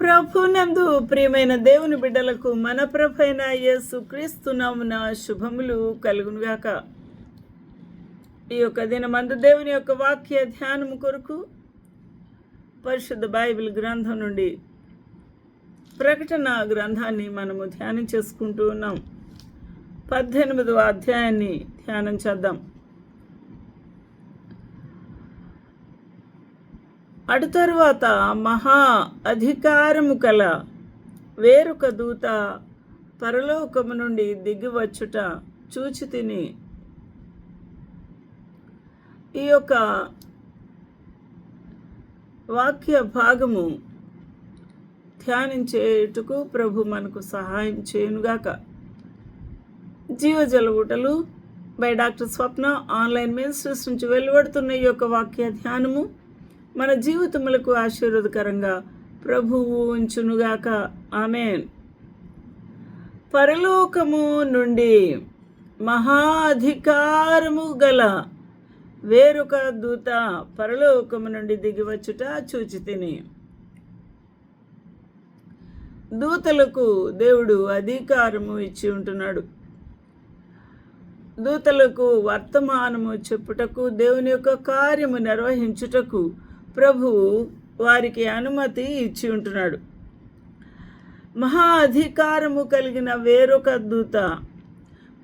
ప్రభునందు ప్రియమైన దేవుని బిడ్డలకు మన ప్రభైన యేసు క్రీస్తు నామమున శుభములు కలుగునుగాక. ఈ యొక్క దినమందు దేవుని యొక్క వాక్య ధ్యానము కొరకు పరిశుద్ధ బైబిల్ గ్రంథం నుండి ప్రకటన గ్రంథాన్ని మనము ధ్యానం చేసుకుంటూ ఉన్నాం. 18వ అధ్యాయాన్ని ధ్యానం చేద్దాం. అటు తరువాత మహా అధికారము కల వేరొక దూత పరలోకము నుండి దిగివచ్చుట చూచి తిని. ఈ యొక్క వాక్య భాగము ధ్యానించేటుకు ప్రభు మనకు సహాయం చేయునుగాక. జీవజల ఊటలు by doctor Swapna online ministries నుంచి వెలువడుతున్న ఈ యొక్క వాక్య ధ్యానము మన జీవితములకు ఆశీర్వాదకరంగా ప్రభువు ఉంచునుగాక. ఆమేన్. పరలోకము నుండి మహాధికారము గల వేరొక దూత పరలోకము నుండి దిగివచ్చుట చూచి తిని. దూతలకు దేవుడు అధికారము ఇచ్చి ఉంటున్నాడు. దూతలకు వర్తమానము చెప్పుటకు, దేవుని యొక్క కార్యము నిర్వహించుటకు ప్రభువు వారికి అనుమతి ఇచ్చి ఉంటున్నాడు. మహా అధికారము కలిగిన వేరొక దూత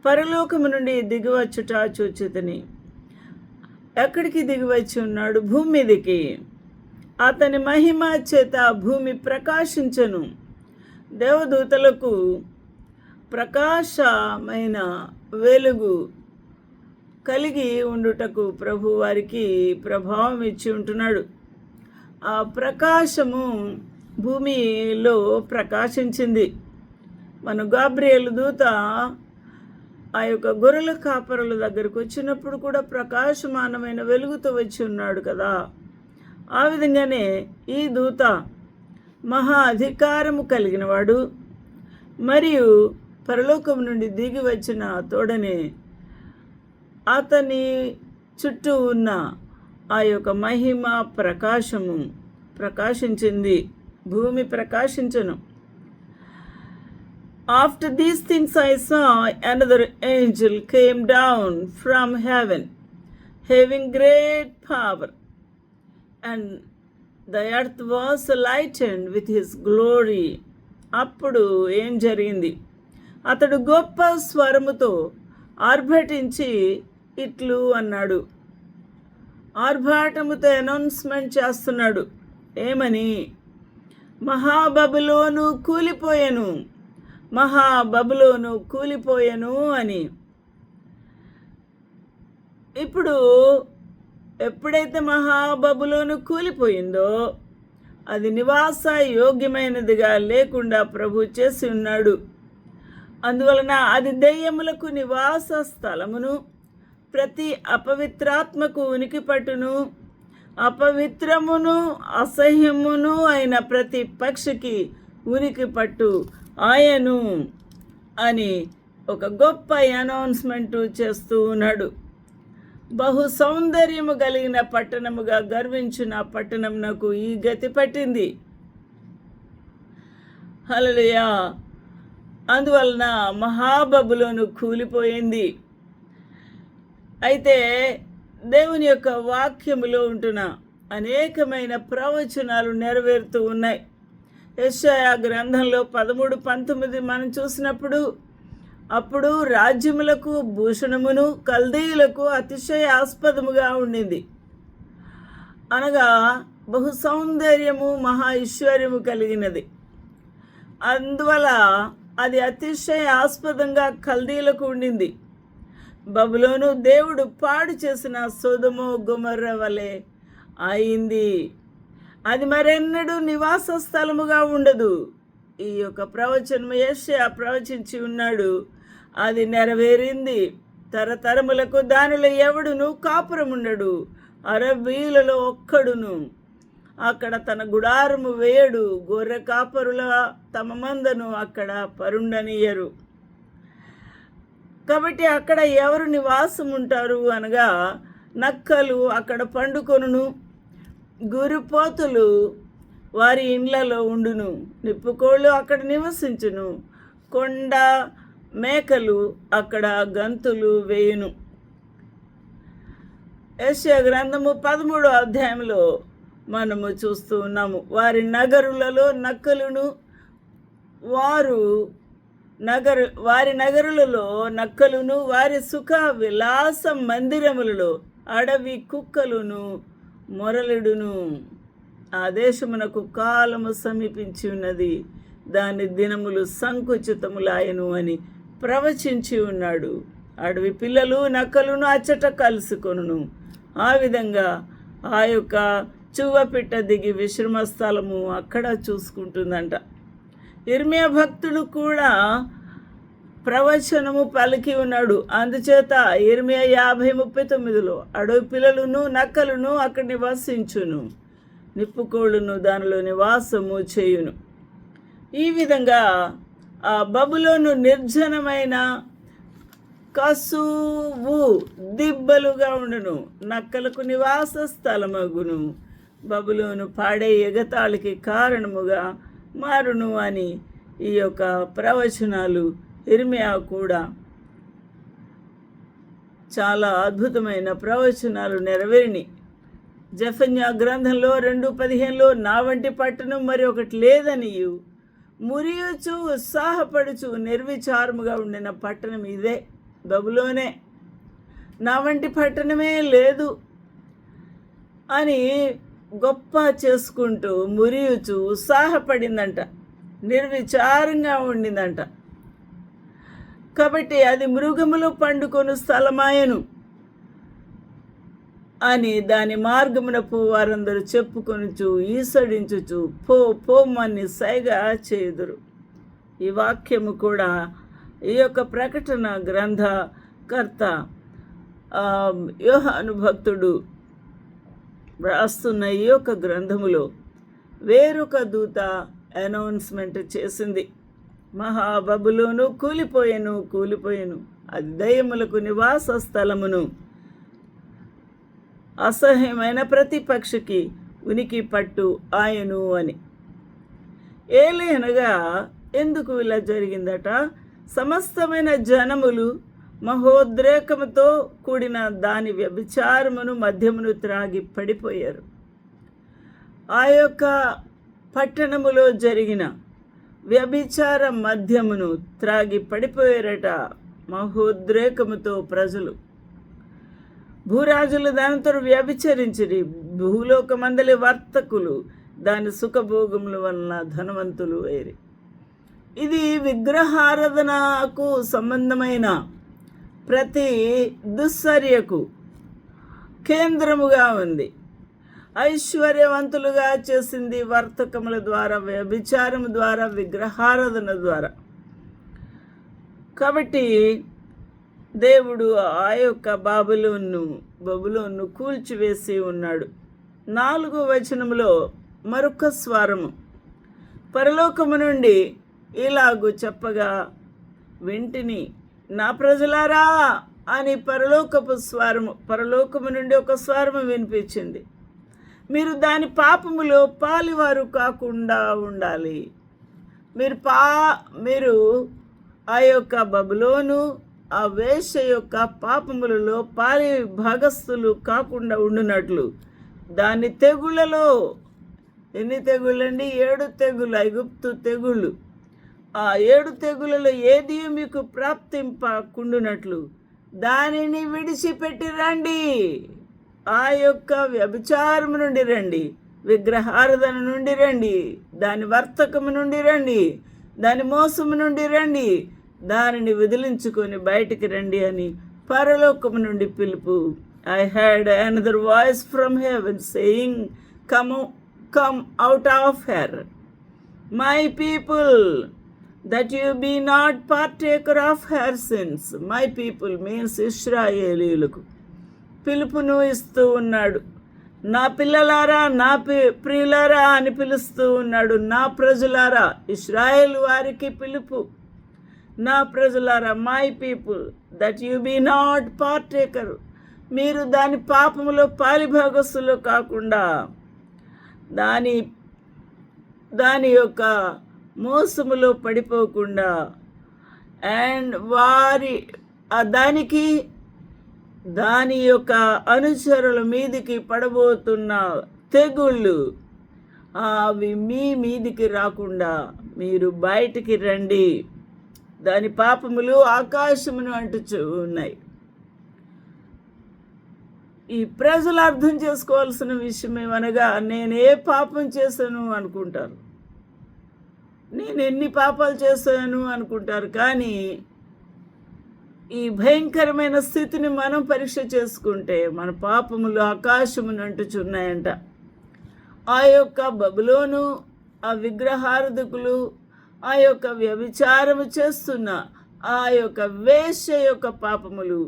పరలోకము నుండి దిగివచ్చుట చూచితిని. ఎక్కడికి దిగివచ్చి ఉన్నాడు? భూమి మీదికి. అతని మహిమ చేత భూమి ప్రకాశించెను. దేవదూతలకు ప్రకాశమైన వెలుగు కలిగి ఉండుటకు ప్రభు వారికి ప్రభావం ఇచ్చి ఉంటున్నాడు. ఆ ప్రకాశము భూమిలో ప్రకాశించింది. మన గాబ్రియేలు దూత ఆ యొక్క గొర్రెల కాపరుల దగ్గరకు వచ్చినప్పుడు కూడా ప్రకాశమానమైన వెలుగుతో వచ్చి ఉన్నాడు కదా. ఆ విధంగానే ఈ దూత మహా అధికారము కలిగినవాడు మరియు పరలోకం నుండి దిగి వచ్చిన తోడనే అతని చుట్టూ ఉన్న ఆ యొక్క మహిమ ప్రకాశము ప్రకాశించింది. భూమి ప్రకాశించను. After these things I saw another angel came down from heaven, having great power, and the earth was lightened with his glory. అప్పుడు ఏం జరిగింది? అతడు గొప్ప స్వరముతో ఆర్భటించి ఇట్లు అన్నాడు. ఆర్భాటముతో అనౌన్స్మెంట్ చేస్తున్నాడు. ఏమని? మహాబబులోను కూలిపోయెను, మహాబబులోను కూలిపోయెను అని. ఇప్పుడు ఎప్పుడైతే మహాబబులోను కూలిపోయిందో అది నివాస యోగ్యమైనదిగా లేకుండా ప్రభు చేసి ఉన్నాడు. అందువలన అది దెయ్యములకు నివాస స్థలమును, ప్రతి అపవిత్రాత్మకు ఉనికి పట్టును, అపవిత్రమును అసహ్యమును అయిన ప్రతి పక్షికి ఉనికి పట్టు ఆయను అని ఒక గొప్ప అనౌన్స్మెంట్ చేస్తూ ఉన్నాడు. బహు సౌందర్యము కలిగిన పట్టణముగా గర్వించిన పట్టణమునకు ఈ గతి పట్టింది. హల్లెలూయా. అందువలన మహాబబులోను కూలిపోయింది. అయితే దేవుని యొక్క వాక్యములో ఉంటున్న అనేకమైన ప్రవచనాలు నెరవేరుతూ ఉన్నాయి. యెషయా గ్రంథంలో 13:19 మనం చూసినప్పుడు, అప్పుడు రాజ్యములకు భూషణమును కల్దీయులకు అతిశయాస్పదముగా ఉండింది. అనగా బహు సౌందర్యము మహా ఐశ్వర్యము కలిగినది. అందువల్ల అది అతిశయాస్పదంగా కల్దీయులకు ఉండింది. బబులోను దేవుడు పాడు చేసిన సొదొమ గొమొర్రా వలె అయింది. అది మరెన్నడూ నివాస స్థలముగా ఉండదు. ఈ యొక్క ప్రవచనము యెషయా ప్రవచించి ఉన్నాడు. అది నెరవేరింది. తరతరములకు దానిలో ఎవడును కాపురముండడు, అరబీలలో ఒక్కడును అక్కడ తన గుడారము వేయడు, గొర్రె కాపరుల తమ మందను అక్కడ పరుండనియరు. కాబట్టి అక్కడ ఎవరు నివాసం ఉంటారు అనగా నక్కలు అక్కడ పండుకొనును, గురిపోతులు వారి ఇండ్లలో ఉండును, నిప్పుకోళ్ళు అక్కడ నివసించును, కొండ మేకలు అక్కడ గంతులు వేయును. యెషయా గ్రంథము 13వ అధ్యాయంలో మనము చూస్తూ ఉన్నాము. వారి నగరులలో నక్కలును, వారి నగరులలో నక్కలును, వారి సుఖ విలాస మందిరములలో అడవి కుక్కలును మొరలిడును. ఆ దేశమునకు కాలము సమీపించి ఉన్నది, దాని దినములు సంకుచితములాయను అని ప్రవచించి ఉన్నాడు. అడవి పిల్లలు నక్కలును అచ్చట కలుసుకొనును. ఆ విధంగా ఆ యొక్క చువ్వపిట్ట దిగి విశ్రమ స్థలము అక్కడ చూసుకుంటుందంట. ఇర్మియా భక్తుడు కూడా ప్రవచనము పలికి ఉన్నాడు. అందుచేత ఇర్మియా 50:39 అడవి పిల్లలును నక్కలును అక్కడ నివసించును, నిప్పుకోళ్ళును దానిలో నివాసము చేయును. ఈ విధంగా ఆ బబులోను నిర్జనమైన కసువు దిబ్బలుగా ఉండును, నక్కలకు నివాస స్థలమగును. బబులోను పాడే ఎగతాళికి కారణముగా మారును అని ఈ యొక్క ప్రవచనాలు ఇర్మియా కూడా చాలా అద్భుతమైన ప్రవచనాలు నెరవేరిని. జెఫన్యా గ్రంథంలో 2:15 నా వంటి పట్టణం మరి ఒకటి లేదనియు, మురియుచు ఉత్సాహపడుచు నిర్విచారముగా ఉండిన పట్టణం ఇదే, బబులోనే, నా వంటి పట్టణమే లేదు అని గొప్ప చేసుకుంటూ మురియుచు ఉత్సాహపడిందంట, నిర్విచారంగా ఉండిందంట. కాబట్టి అది మృగములు పండుకొను స్థలమాయను అని దాని మార్గమున వారందరూ చెప్పుకొనుచు ఈసడించుచు పోమని సైగా చేయుదురు. ఈ వాక్యము కూడా ఈ యొక్క ప్రకటన గ్రంథకర్త యోహాను భక్తుడు రాస్తున్న ఈ యొక్క గ్రంథములో వేరొక దూత అనౌన్స్మెంట్ చేసింది. మహాబబులోను కూలిపోయెను, అది దయ్యములకు నివాస స్థలమును, అసహ్యమైన ప్రతి పక్షికి ఉనికి పట్టు ఆయను అని. ఏలైనగా ఎందుకు ఇలా జరిగిందట? సమస్తమైన జనములు మహోద్రేకముతో కూడిన దాని వ్యభిచారమును మద్యమును త్రాగి పడిపోయారు. ఆ యొక్క పట్టణములో జరిగిన వ్యభిచార మద్యమును త్రాగి పడిపోయారట మహోద్రేకముతో ప్రజలు. భూరాజులు దానితో వ్యభిచరించిరి, భూలోకమందలి వర్తకులు దాని సుఖభోగముల వలన ధనవంతులు అయ్యారు. ఇది విగ్రహారాధనకు సంబంధమైన ప్రతి దుశ్చర్యకు కేంద్రముగా ఉంది. ఐశ్వర్యవంతులుగా చేసింది వర్తకముల ద్వారా, వ్యభిచారం ద్వారా, విగ్రహారాధన ద్వారా. కాబట్టి దేవుడు ఆ యొక్క బబులోను కూల్చివేసి ఉన్నాడు. 4వ వచనములో మరొక స్వరము పరలోకము నుండి ఇలాగు చెప్పగా వింటిని, నా ప్రజలారా అని పరలోకము నుండి ఒక స్వరము వినిపించింది. మీరు దాని పాపములో పాలివారు కాకుండా ఉండాలి. మీరు ఆ యొక్క బబులోను, ఆ వేశ్య యొక్క పాపములలో పాలి భాగస్థులు కాకుండా ఉండునట్లు దాని తెగుళ్ళలో, ఎన్ని తెగుళ్ళండి? 7 తెగుళ్ళు, ఐగుప్తు తెగుళ్ళు. ఆ 7 తెగుళ్ళలో ఏది మీకు ప్రాప్తింపకుండునట్లు దానిని విడిచిపెట్టి రండి. ఆ యొక్క వ్యభిచారము నుండి రండి, విగ్రహారాధన నుండి రండి, దాని వర్తకము నుండి రండి, దాని మోసము నుండి రండి, దానిని విదిలించుకొని బయటికి రండి అని పరలోకము నుండి పిలుపు. I heard another voice from heaven saying, Come out of her, my people, that you be not partaker of her sins. My people means ఇశ్రాయేలీయులకు పిలుపును ఇస్తూ ఉన్నాడు. నా పిల్లలారా, నా ప్రియులారా అని పిలుస్తూ ఉన్నాడు. నా ప్రజలారా, ఇశ్రాయేలు వారికి పిలుపు. నా ప్రజలారా, my people, that you be not partaker, మీరు దాని పాపములో పాలిభాగస్తులు కాకుండా, దాని దాని యొక్క మోసములో పడిపోకుండా అండ్ దాని యొక్క అనుచరుల మీదికి పడబోతున్న తెగుళ్ళు అవి మీ మీదికి రాకుండా మీరు బయటికి రండి. దాని పాపములు ఆకాశమును అంటుచూ ఉన్నాయి. ఈ ప్రజలు అర్థం చేసుకోవాల్సిన విషయం ఏమనగా, నేను ఏ పాపం చేశాను అనుకుంటారు, నేను ఎన్ని పాపాలు చేశాను అనుకుంటారు. కానీ ఈ భయంకరమైన స్థితిని మనం పరీక్ష చేసుకుంటే మన పాపములు ఆకాశమును అంటుచున్నాయంట. ఆ యొక్క బబులోను, ఆ విగ్రహారాధకులు, ఆ యొక్క వ్యభిచారము చేస్తున్న ఆ యొక్క వేశ్య యొక్క పాపములు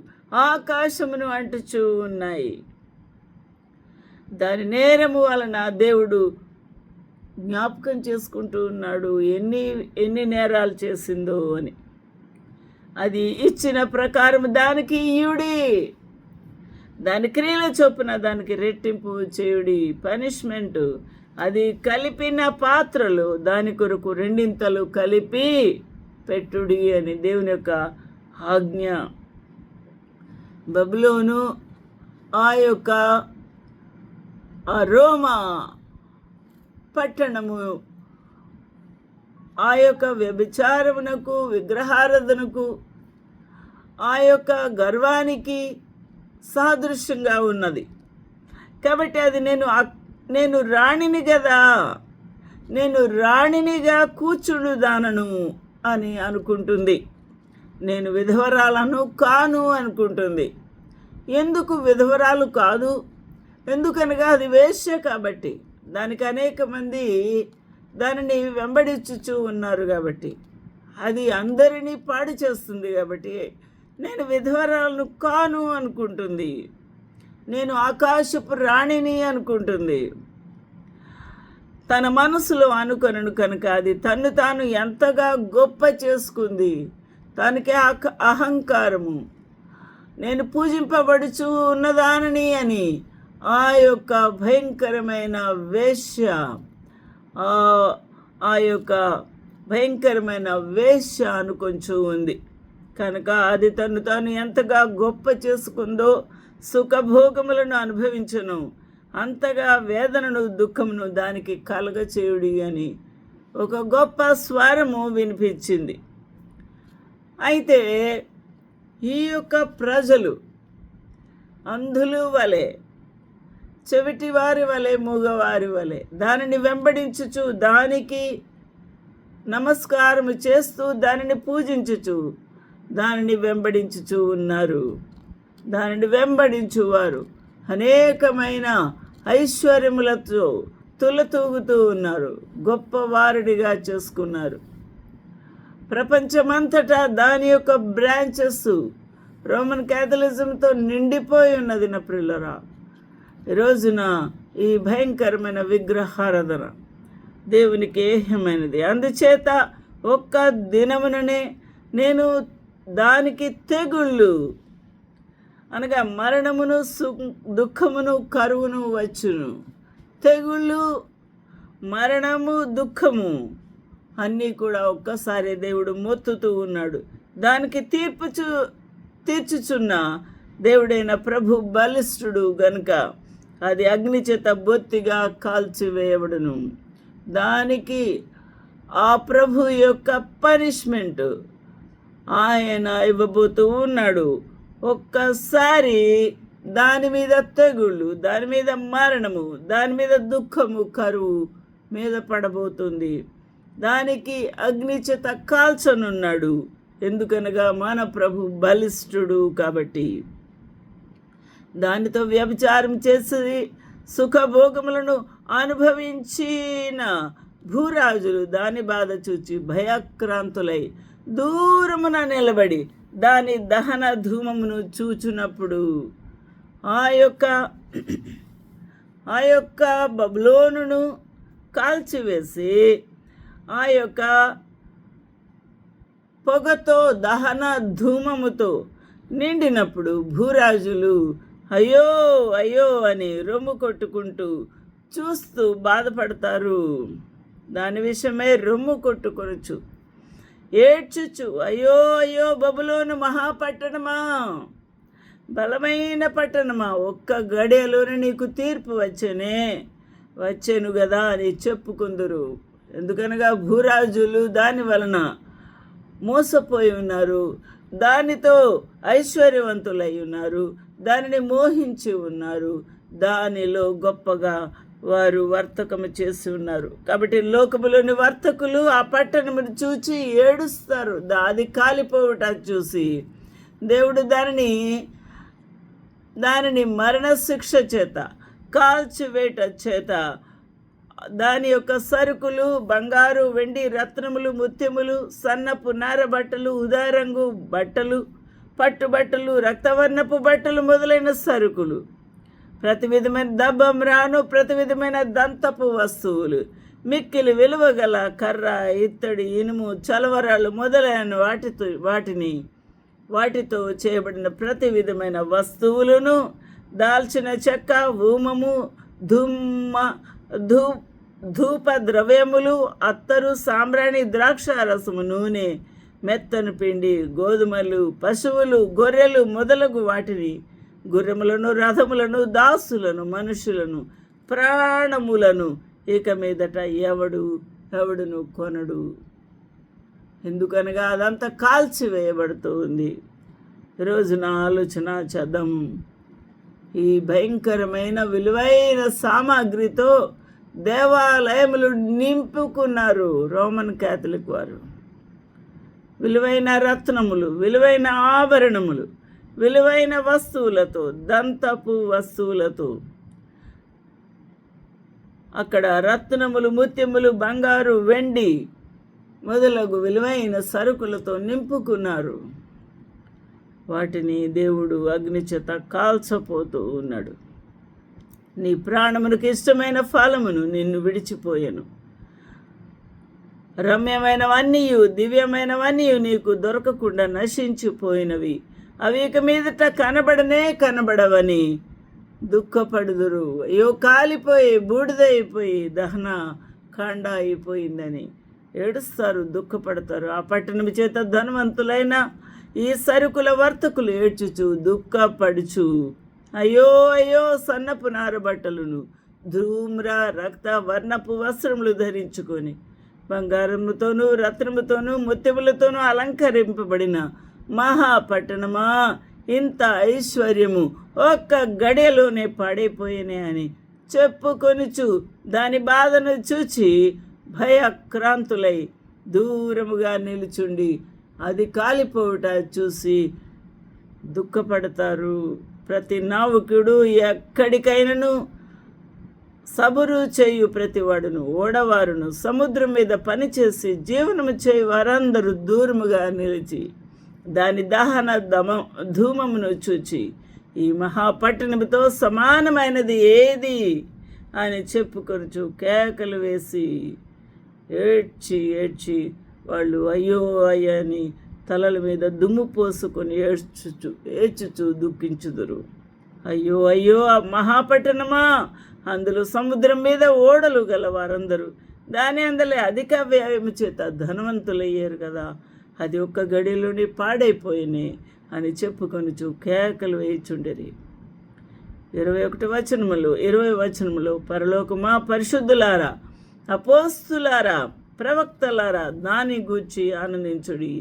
ఆకాశమును అంటుచూ ఉన్నాయి. దాని నేరము వలన దేవుడు జ్ఞాపకం చేసుకుంటూ ఉన్నాడు ఎన్ని నేరాలు చేసిందో అని. అది ఇచ్చిన ప్రకారం దానికి ఇయుడి, దాని క్రియల చొప్పున దానికి రెట్టింపు చేయుడి. పనిష్మెంట్ అది కలిపిన పాత్రలు దాని కొరకు రెండింతలు కలిపి పెట్టుడి అని దేవుని యొక్క ఆజ్ఞ. బబులోను ఆ యొక్క రోమా పట్టణము ఆ యొక్క వ్యభిచారమునకు, విగ్రహారాధనకు, ఆ యొక్క గర్వానికి సాదృశ్యంగా ఉన్నది. కాబట్టి అది నేను రాణిని కదా, నేను రాణినిగా కూర్చుండుదానను అని అనుకుంటుంది. నేను విధవరాలను కాను అనుకుంటుంది. ఎందుకు విధవరాలు కాదు? ఎందుకనగా అది వేశ్య కాబట్టి, దానికి అనేక మంది దానిని వెంబడించుచూ ఉన్నారు కాబట్టి, అది అందరినీ పాడు చేస్తుంది కాబట్టి నేను విధవరాలను కాను అనుకుంటుంది. నేను ఆకాశపు రాణిని అనుకుంటుంది. తన మనసులో అనుకొనను కనుక అది తన్ను తాను ఎంతగా గొప్ప చేసుకుంది. తనకే అహంకారము, నేను పూజింపబడుచు ఉన్నదానని అని ఆ యొక్క భయంకరమైన వేశ్య, ఆ యొక్క భయంకరమైన వేశ్య అనుకొంచు ఉంది. కనుక అది తను తాను ఎంతగా గొప్ప చేసుకుందో, సుఖభోగములను అనుభవించును, అంతగా వేదనను దుఃఖమును దానికి కలగచేయుడి అని ఒక గొప్ప స్వరము వినిపించింది. అయితే ఈ యొక్క ప్రజలు అంధులు వలె, చెవిటి వారి వలె, మూగవారి వలె దానిని వెంబడించుచు, దానికి నమస్కారము చేస్తూ, దానిని పూజించుచు, దానిని వెంబడించుచు ఉన్నారు. దానిని వెంబడించువారు అనేకమైన ఐశ్వర్యములతో తులతూగుతూ ఉన్నారు, గొప్పవారుడిగా చేసుకున్నారు. ప్రపంచమంతటా దాని యొక్క బ్రాంచెస్ రోమన్ క్యాథలిజంతో నిండిపోయి ఉన్నది. నా ప్రియులారా, ఈరోజున ఈ భయంకరమైన విగ్రహారాధన దేవునికి ఏహ్యమైనది. అందుచేత ఒక్క దినముననే నేను దానికి తెగుళ్ళు అనగా మరణమును, దుఃఖమును, కరువును వచ్చును. తెగుళ్ళు, మరణము, దుఃఖము అన్నీ కూడా ఒక్కసారి దేవుడు మొత్తుతూ ఉన్నాడు. దానికి తీర్చుచున్న దేవుడైన ప్రభు బలిష్ఠుడు గనుక అది అగ్ని చేత బొత్తిగా కాల్చివేయబడును. దానికి ఆ ప్రభు యొక్క పనిష్మెంట్ ఆయన ఇవ్వబోతూ ఉన్నాడు. ఒక్కసారి దాని మీద తెగుళ్ళు, దాని మీద మరణము, దాని మీద దుఃఖము, కరువు మీద పడబోతుంది. దానికి అగ్ని చేత కాల్చనున్నాడు. ఎందుకనగా మన ప్రభు బలిష్ఠుడు కాబట్టి. దానితో వ్యభిచారం చేసి సుఖభోగములను అనుభవించిన భూరాజులు దాని బాధ చూచి భయాక్రాంతులై దూరమున నిలబడి దాని దహన ధూమమును చూచునప్పుడు ఆ యొక్క బబులోనును కాల్చివేసి ఆ యొక్క పొగతో, దహన ధూమముతో నిండినప్పుడు భూరాజులు అయ్యో అయ్యో అని రొమ్ము కొట్టుకుంటూ చూస్తూ బాధపడతారు. దాని విషయమై రొమ్ము కొట్టుకొనుచు ఏడ్చుచు, అయ్యో అయ్యో బబులోను మహాపట్టణమా, బలమైన పట్టణమా, ఒక్క గడియలోనే నీకు తీర్పు వచ్చాను కదా అని చెప్పుకుందురు. ఎందుకనగా భూరాజులు దాని వలన మోసపోయి ఉన్నారు, దానితో ఐశ్వర్యవంతులై ఉన్నారు, దానిని మోహించి ఉన్నారు, దానిలో గొప్పగా వారు వర్తకము చేసి ఉన్నారు. కాబట్టి లోకములోని వర్తకులు ఆ పట్టణమును చూచి ఏడుస్తారు. అది కాలిపోవట చూసి దేవుడు దానిని మరణశిక్ష చేత, కాల్చివేట చేత, దాని యొక్క సరుకులు, బంగారు, వెండి, రత్నములు, ముత్యములు, సన్నపు నార బట్టలు, ఉదారంగు బట్టలు, పట్టుబట్టలు, రక్తవర్ణపు బట్టలు మొదలైన సరుకులు, ప్రతి విధమైన దబ్బమ్రాను, ప్రతి విధమైన దంతపు వస్తువులు, మిక్కిలి విలువగల కర్ర, ఇత్తడి, ఇనుము, చలవరాలు మొదలైన వాటితో చేయబడిన ప్రతి విధమైన వస్తువులను, దాల్చిన చెక్క, ఊమము, ధూప ద్రవ్యములు, అత్తరు, సాంబ్రాణి, ద్రాక్షారసము, నూనె, మెత్తను పిండి, గోధుమలు, పశువులు, గొర్రెలు మొదలగు వాటిని, గుర్రములను, రథములను, దాసులను, మనుషులను, ప్రాణములను ఇక మీదట ఎవడును కొనడు. ఎందుకనగా అదంతా కాల్చివేయబడుతూ ఉంది. ఈరోజు నా ఆలోచన చేద్దాం. ఈ భయంకరమైన విలువైన సామాగ్రితో దేవాలయములు నింపుకున్నారు రోమన్ క్యాథలిక్ వారు. విలువైన రత్నములు, విలువైన ఆభరణములు, విలువైన వస్తువులతో, దంతపు వస్తువులతో, అక్కడ రత్నములు, ముత్యములు, బంగారు, వెండి మొదలగు విలువైన సరుకులతో నింపుకున్నారు. వాటిని దేవుడు అగ్ని చేత కాల్చపోతూ ఉన్నాడు. నీ ప్రాణమునకు ఇష్టమైన ఫలమును నిన్ను విడిచిపోయాను. రమ్యమైనవన్నీయు, దివ్యమైనవన్నీ నీకు దొరకకుండా నశించిపోయినవి. అవి ఇక మీదట కనబడవని దుఃఖపడుదురు. అయ్యో కాలిపోయి బూడిదైపోయి దహన కాండ అయిపోయిందని ఏడుస్తారు, దుఃఖపడతారు. ఆ పట్టణం చేత ధనవంతులైన ఈ సరుకుల వర్తకులు ఏడ్చుచు, దుఃఖపడుచు, అయ్యో అయ్యో సన్నపు నారబట్టలను, ధూమ్ర రక్త వర్ణపు వస్త్రములు ధరించుకొని, బంగారముతోనూ, రత్నముతోనూ, ముత్యములతోనూ అలంకరింపబడిన మహాపట్టణమా, ఇంత ఐశ్వర్యము ఒక్క గడియలోనే పాడైపోయినే అని చెప్పుకొనుచు, దాని బాధను చూచి భయక్రాంతులై దూరముగా నిలుచుండి అది కాలిపోవుట చూసి దుఃఖపడతారు. ప్రతి నావికుడు ఎక్కడికైనాను సబురు చేయు ప్రతివాడును, ఓడవారును, సముద్రం మీద పనిచేసి జీవనము చేయు వారందరూ దూరముగా నిలిచి దాని దహన ధూమమును చూచి, ఈ మహాపట్టణముతో సమానమైనది ఏది అని చెప్పుకొనుచు కేకలు వేసి ఏడ్చి వాళ్ళు అయ్యో అయ్యని తలల మీద దుమ్ము పోసుకొని ఏడ్చుచు దుఃఖించుదురు. అయ్యో అయ్యో ఆ మహాపట్టణమా, అందులో సముద్రం మీద ఓడలు గల వారందరూ దాని అందలే అధిక వ్యయము చేత ధనవంతులయ్యారు కదా, అది ఒక్క గడిలోనే పాడైపోయినాయి అని చెప్పుకొనుచు కేకలు వేయిచుండేది. 20 వచనములో పరలోకమా, పరిశుద్ధులారా, అపోస్తులారా, ప్రవక్తలారా, దాని గూర్చి ఆనందించుడి.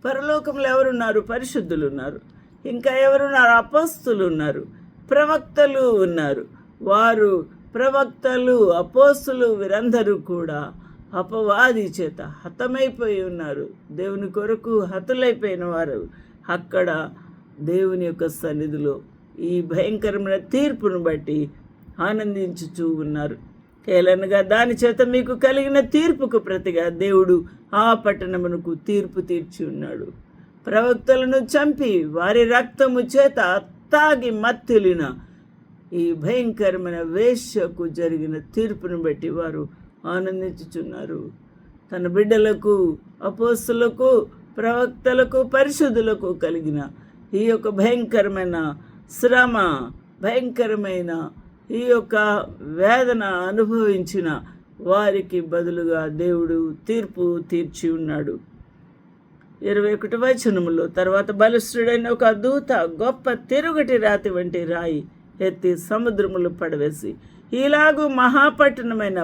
పరలోకంలో ఎవరున్నారు? పరిశుద్ధులు ఉన్నారు. ఇంకా ఎవరున్నారు? అపోస్తులు ఉన్నారు, ప్రవక్తలు ఉన్నారు. వారు ప్రవక్తలు, అపోస్తులు వీరందరూ కూడా అపవాది చేత హతమైపోయి ఉన్నారు. దేవుని కొరకు హతులైపోయిన వారు అక్కడ దేవుని యొక్క సన్నిధిలో ఈ భయంకరమైన తీర్పును బట్టి ఆనందించుచూ ఉన్నారు. ఏలనగా దాని చేత మీకు కలిగిన తీర్పుకు ప్రతిగా దేవుడు ఆ పట్టణమునకు తీర్పు తీర్చి ఉన్నాడు. ప్రవక్తలను చంపి వారి రక్తము చేత తాగి మత్తిలిన ఈ భయంకరమైన వేశ్యకు జరిగిన తీర్పును బట్టి వారు ఆనందించుచున్నారు. తన బిడ్డలకు, అపోస్తులకు, ప్రవక్తలకు, పరిశుద్ధులకు కలిగిన ఈ యొక్క భయంకరమైన శ్రమ, భయంకరమైన ఈ యొక్క వేదన అనుభవించిన వారికి బదులుగా దేవుడు తీర్పు తీర్చి ఉన్నాడు. 21వ వచనములో, తర్వాత బలిష్ఠుడైన ఒక దూత గొప్ప తిరుగటి రాతి వంటి రాయి ఎత్తి సముద్రములు పడవేసి, ఇలాగూ మహాపట్టణమైన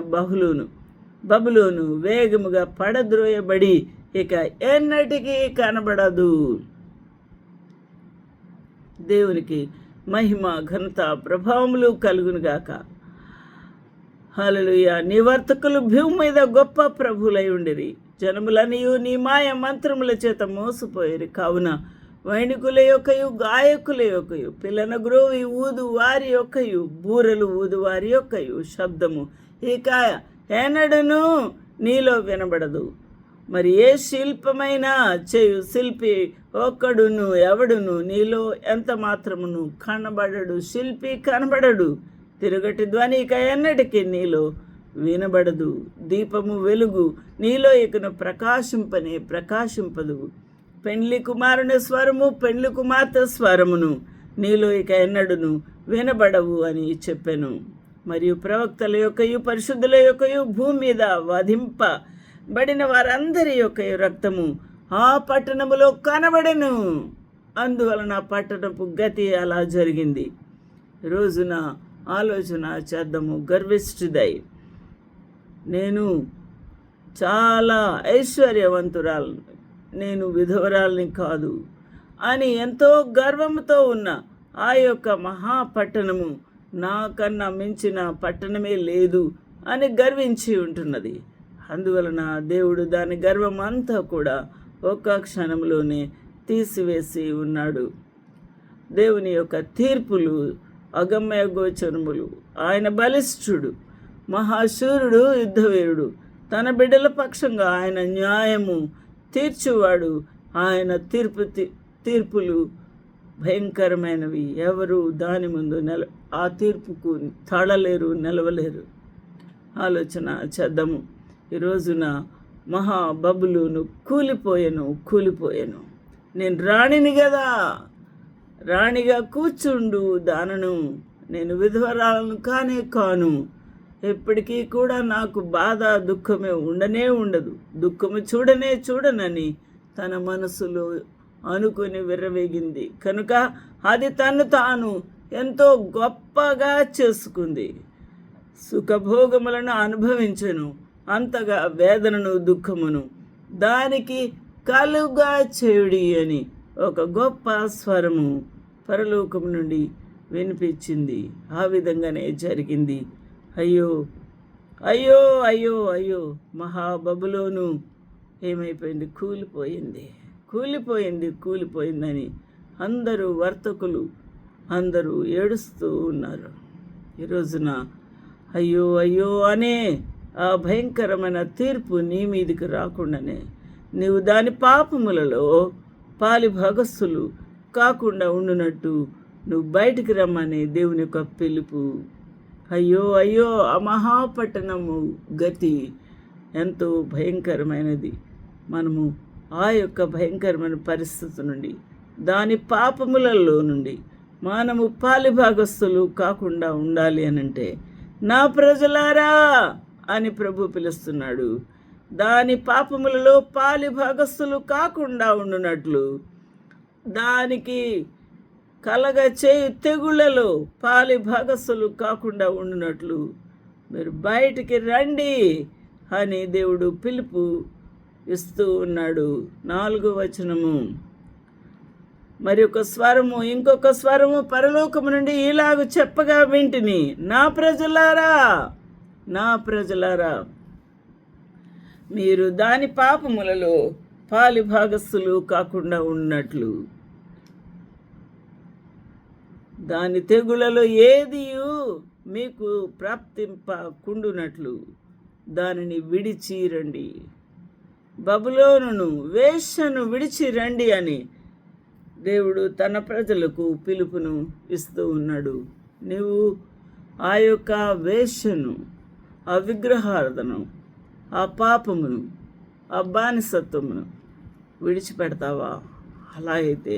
బబులోను వేగముగా పడద్రోయబడి ఇక ఎన్నటికీ కనబడదు. దేవునికి మహిమ, ఘనత, ప్రభావములు కలుగునుగాక. హల్లెలూయా. నీ వర్తకులు భూమి మీద గొప్ప ప్రభులై ఉండిరి. జనములనియు నీ మాయ మంత్రముల చేత మోసపోయిరి. కావున వైణికుల యొక్కయు గాయకుల యొక్కయు పిల్లన గ్రోవి ఊదు వారి యొక్కయు బూరలు ఊదు వారి యొక్కయు శబ్దము ఇక ఎన్నడను నీలో వినబడదు. మరి ఏ శిల్పమైనా చేయు శిల్పి ఒక్కడును ఎవడును నీలో ఎంత మాత్రమును కనబడడు. శిల్పి కనబడడు. తిరుగటి ధ్వని ఇక ఎన్నటికీ నీలో వినబడదు. దీపము వెలుగు నీలో ఇకను ప్రకాశింపదు. పెండ్లి కుమారుని స్వరము, పెండ్లి కుమార్తె స్వరమును నీలో ఇక ఎన్నడును వినబడవు అని చెప్పెను. మరియు ప్రవక్తల యొక్కయు పరిశుద్ధుల యొక్కయు భూమి మీద వధింపబడిన వారందరి యొక్కయు రక్తము ఆ పట్టణములో కనబడెను. అందువలన పట్టణపు గతి అలా జరిగింది. రోజున ఆలోచన చేద్దాము. గర్విష్ఠుడై నేను చాలా ఐశ్వర్యవంతురాలను, నేను విధవరాల్ని కాదు అని ఎంతో గర్వంతో ఉన్న ఆ యొక్క మహాపట్టణము నాకన్నా మించిన పట్టణమే లేదు అని గర్వించి ఉంటున్నది. అందువలన దేవుడు దాని గర్వం అంతా కూడా ఒక్క క్షణంలోనే తీసివేసి ఉన్నాడు. దేవుని యొక్క తీర్పులు అగమ్య గోచరములు. ఆయన బలిష్ఠుడు, మహాశూరుడు, యుద్ధవీరుడు. తన బిడ్డల పక్షంగా ఆయన న్యాయము తీర్చువాడు. ఆయన తీర్పులు భయంకరమైనవి. ఎవరు దాని ముందు ఆ తీర్పుకు తాళలేరు, నిలవలేరు. ఆలోచన చేద్దాము. ఈ రోజున బబులోను కూలిపోయాను. నేను రాణిని కదా, రాణిగా కూర్చుండు దానను. నేను విధవరాలను కాను. ఎప్పటికీ కూడా నాకు బాధ, దుఃఖమే ఉండదు. దుఃఖము చూడనని తన మనసులో అనుకుని విర్రవేగింది కనుక అది తను తాను ఎంతో గొప్పగా చేసుకుంది. సుఖభోగములను అనుభవించెను. అంతగా వేదనను, దుఃఖమును దానికి కలుగా చేయుడి అని ఒక గొప్ప స్వరము పరలోకం నుండి వినిపించింది. ఆ విధంగానే జరిగింది. అయ్యో అయ్యో అయ్యో అయ్యో, బబులోను ఏమైపోయింది? కూలిపోయిందని అందరూ వర్తకులు అందరూ ఏడుస్తూ ఉన్నారు. ఈ రోజున అయ్యో అయ్యో అనే ఆ భయంకరమైన తీర్పు నీ మీదికి రాకుండానే నీవు దాని పాపములలో పాలిభాగస్తులు కాకుండా ఉండునట్టు నువ్వు బయటికి రమ్మని దేవుని యొక్క పిలుపు. అయ్యో అయ్యో, ఆ మహాపట్టణము గతి ఎంతో భయంకరమైనది. మనము ఆ యొక్క భయంకరమైన పరిస్థితి నుండి, దాని పాపములలో నుండి మనము పాలిభాగస్తులు కాకుండా ఉండాలి అనంటే, నా ప్రజలారా అని ప్రభు పిలుస్తున్నాడు. దాని పాపములలో పాలిభాగస్తులు కాకుండా ఉండునట్లు, దానికి కలగచేయు తెగుళ్లలో పాలిభాగస్తులు కాకుండా ఉండునట్లు మీరు బయటికి రండి అని దేవుడు పిలుపు ఇస్తూ ఉన్నాడు. 4వ వచనము. మరి ఒక స్వరము, ఇంకొక స్వరము పరలోకము నుండి ఇలాగ చెప్పగా వింటిని, నా ప్రజలారా మీరు దాని పాపములలో పాలిభాగస్తులు కాకుండా ఉన్నట్లు, దాని తెగులలో ఏదియు మీకు ప్రాప్తింపకుండునట్లు దానిని విడిచి రండి. బబులోనును, వేశ్యను విడిచి రండి అని దేవుడు తన ప్రజలకు పిలుపును ఇస్తూ ఉన్నాడు. నీవు ఆ యొక్క వేశ్యను, ఆ విగ్రహారాధన, ఆ పాపమును, ఆ బానిసత్వమును విడిచిపెడతావా? అలా అయితే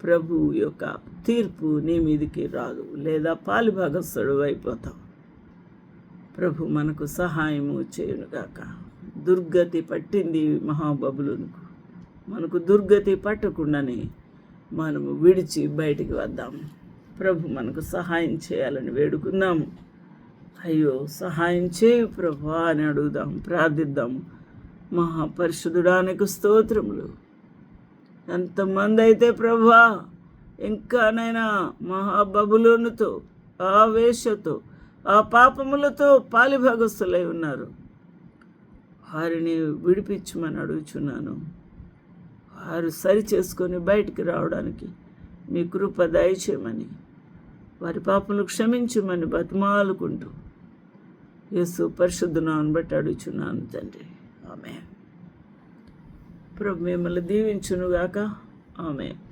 ప్రభు యొక్క తీర్పు నీ మీదికి రాదు, లేదా పాలిభాగస్తుడు అయిపోతావు. ప్రభు మనకు సహాయము చేయునుగాక. దుర్గతి పట్టింది మహాబబులోనుకు. మనకు దుర్గతి పట్టకుండానే మనము విడిచి బయటికి వద్దాము. ప్రభు మనకు సహాయం చేయాలని వేడుకుందాము. అయ్యో సహాయం చేయు ప్రభు అని అడుగుదాం, ప్రార్థిద్దాము. మహాపరిశుద్ధుడానికి స్తోత్రములు. ఎంతమంది అయితే ప్రభువా ఇంకానైనా మహాబబులోనుతో, ఆ వేషతో, ఆ పాపములతో పాలిభాగస్తులై ఉన్నారు, వారిని విడిపించమని అడుగుచున్నాను. వారు సరి చేసుకొని బయటికి రావడానికి మీ కృప దయచేయమని, వారి పాపములు క్షమించమని బతిమాలుకుంటూ యేసు పరిశుద్ధ నామమును బట్టి అడుగుచున్నాను తండ్రి. ఆమేన్. ప్రభు మిమ్మల్ని దీవించునుగాక. ఆమేన్.